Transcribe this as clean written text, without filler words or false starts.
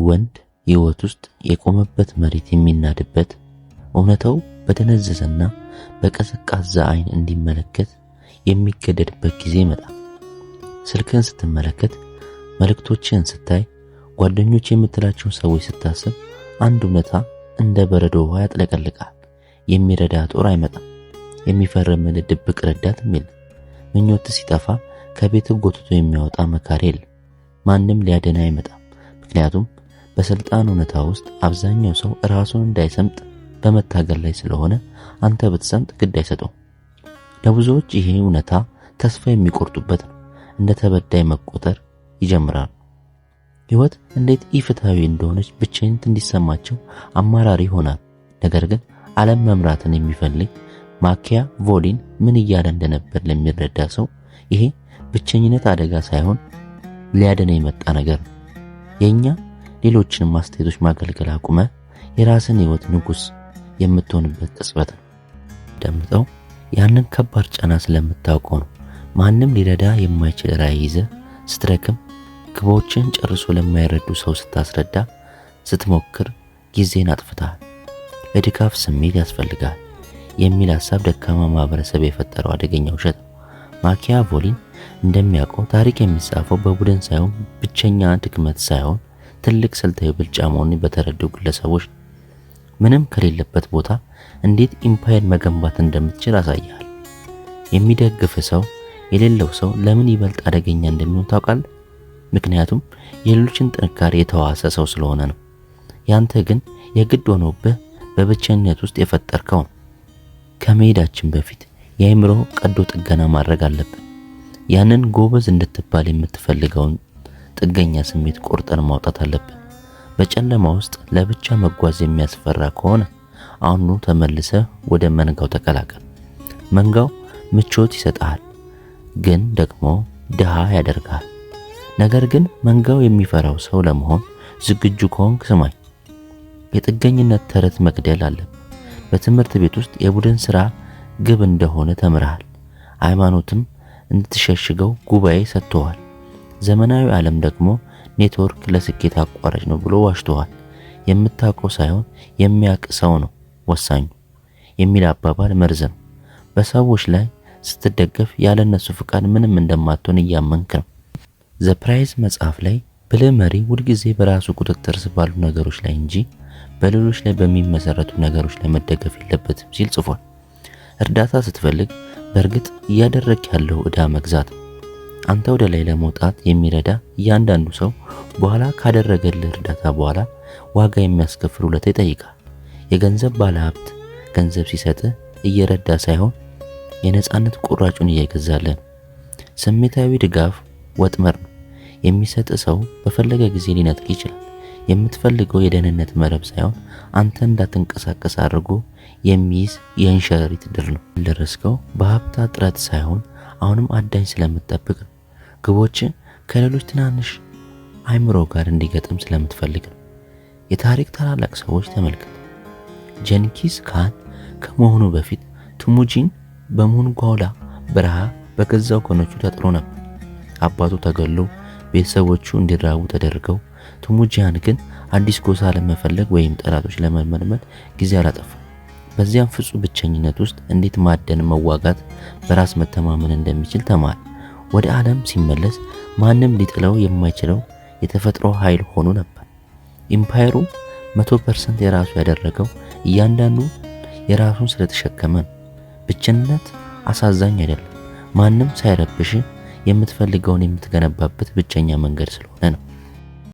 ወንድ ሕይወት ውስጥ የቆመበት መሬት የሚናድበት እውነታው በደነዘዘና በቀዘቃዛ አይን እንዲመለከት የሚገደድበት ጊዜ ይመጣል። ስልክን ስትመለከት፣ መልእክቶችን ስታይ፣ ጓደኞች የምትላቸውን ሰዎች ስታስብ አንድ እውነታ እንደ በረዶ ውሃ ያጥለቀልቃል። የሚረዳ ጦር አይመጣም። የሚፈርምን ድብቅ ረዳትም የለም። ምኞት ሲጠፋ ከቤት ጎትቶ የሚያወጣ መካሪ የለም። ማንም ሊያድን አይመጣም። ምክንያቱም በስልጣን እውነታ ውስጥ አብዛኛው ሰው ራሱን እንዳይሰምጥ በመታገል ላይ ስለሆነ አንተ ብትሰምጥ ግድ አይሰጠው። ለብዙዎች ይሄ እውነታ ተስፋ የሚቆርጡበት ነው። እንደ ተበዳይ መቆጠር ይጀምራሉ። ሕይወት እንዴት ኢፍትሃዊ እንደሆነች ብቸኝነት እንዲሰማቸው አማራሪ ይሆናል። ነገር ግን ዓለም መምራትን የሚፈልግ ማኪያቬሊን ምን እያለ እንደነበር ለሚረዳ ሰው ይሄ ብቸኝነት አደጋ ሳይሆን ሊያድን የመጣ ነገር ነው። የኛ ሌሎችንም ማስተያየቶች ማገልገል አቁመ የራስን ሕይወት ንጉስ የምትሆንበት ቅጽበት ነው። ደምጠው ያንን ከባድ ጫና ስለምታውቀው ነው። ማንም ሊረዳ የማይችል ራዕይ ይዘህ ስትረክም፣ ግቦችን ጨርሶ ለማይረዱ ሰው ስታስረዳ ስትሞክር ጊዜን አጥፍተሃል። ለድጋፍ ስሜት ያስፈልጋል የሚል ሐሳብ ደካማ ማህበረሰብ የፈጠረው አደገኛ ውሸት ነው። ማኪያቬሊን እንደሚያውቀው ታሪክ የሚጻፈው በቡድን ሳይሆን ብቸኛ ድክመት ሳይሆን ትልቅ ስልታዊ ብልጫ መሆኑን በተረዱ ግለሰቦች ነው። ምንም ከሌለበት ቦታ እንዴት ኢምፓየር መገንባት እንደምትችል አሳያል። የሚደግፍ ሰው የሌለው ሰው ለምን ይበልጥ አደገኛ እንደሚሆን ታውቃለህ? ምክንያቱም የሌሎችን ጥንካሬ የተዋሰ ሰው ስለሆነ ነው። ያንተ ግን የግድ ሆኖብህ በብቸኝነት ውስጥ የፈጠርከው ነው። ከመሄዳችን በፊት የአእምሮ ቀዶ ጥገና ማድረግ አለብን። ያንን ጎበዝ እንድትባል የምትፈልገውን ጥገኛ ስሜት ቆርጠን ማውጣት አለብን። በጨለማ ውስጥ ለብቻ መጓዝ የሚያስፈራ ከሆነ አሁኑ ተመልሰህ ወደ መንጋው ተቀላቀል። መንጋው ምቾት ይሰጣል፣ ግን ደግሞ ድሃ ያደርጋል። ነገር ግን መንጋው የሚፈራው ሰው ለመሆን ዝግጁ ከሆንክ ስማኝ። የጥገኝነት ተረት መግደል አለብን። በትምህርት ቤት ውስጥ የቡድን ሥራ ግብ እንደሆነ ተምረሃል። ሃይማኖትም እንድትሸሽገው ጉባኤ ሰጥተዋል። ዘመናዊ ዓለም ደግሞ ኔትወርክ ለስኬት አቋራጭ ነው ብሎ ዋሽተዋል። የምታውቀው ሳይሆን የሚያውቅ ሰው ነው ወሳኙ የሚል አባባል መርዝ ነው። በሰዎች ላይ ስትደገፍ ያለነሱ ፍቃድ ምንም እንደማትሆን እያመንክ ነው። ዘ ፕራይዝ መጽሐፍ ላይ ብልህ መሪ ሁልጊዜ በራሱ ቁጥጥር ስር ባሉ ነገሮች ላይ እንጂ በሌሎች ላይ በሚመሰረቱ ነገሮች ላይ መደገፍ የለበትም ሲል ጽፏል። እርዳታ ስትፈልግ በእርግጥ እያደረክ ያለው ዕዳ መግዛት ነው። አንተ ወደ ላይ ለመውጣት የሚረዳ እያንዳንዱ ሰው በኋላ ካደረገልህ እርዳታ በኋላ ዋጋ የሚያስከፍል ውለታ ይጠይቃል። የገንዘብ ባለሀብት ገንዘብ ሲሰጥህ እየረዳ ሳይሆን የነጻነት ቁራጩን እየገዛልን። ስሜታዊ ድጋፍ ወጥመድ ነው። የሚሰጥ ሰው በፈለገ ጊዜ ሊነጥቅ ይችላል። የምትፈልገው የደህንነት መረብ ሳይሆን አንተ እንዳትንቀሳቀስ አድርጎ የሚይዝ የእንሸሪት ድር ነው። ደረስከው በሀብታ ጥረት ሳይሆን አሁንም አዳኝ ስለምትጠብቅ ነው። ግቦች ከሌሎች ትናንሽ አይምሮ ጋር እንዲገጥም ስለምትፈልግ ነው። የታሪክ ታላላቅ ሰዎች ተመልከት። ጀንኪስ ካን ከመሆኑ በፊት ቱሙጂን በሞንጎላ በረሃ በገዛ ወገኖቹ ተጥሎ ነበር። አባቱ ተገሎ ቤተሰቦቹ እንዲራቡ ተደርገው፣ ቱሙጂያን ግን አዲስ ጎሳ ለመፈለግ ወይም ጠላቶች ለመመልመል ጊዜ አላጠፋም። በዚያም ፍጹም ብቸኝነት ውስጥ እንዴት ማደን፣ መዋጋት፣ በራስ መተማመን እንደሚችል ተማረ። ወደ ዓለም ሲመለስ ማንም ሊጥለው የማይችለው የተፈጥሮ ኃይል ሆኖ ነበር። ኢምፓየሩ 100% የራሱ ያደረገው እያንዳንዱ የራሱን ስለተሸከመ ነው። ብቸኝነት አሳዛኝ አይደለም፣ ማንም ሳይረብሽ የምትፈልገውን የምትገነባበት ብቸኛ መንገድ ስለሆነ ነው።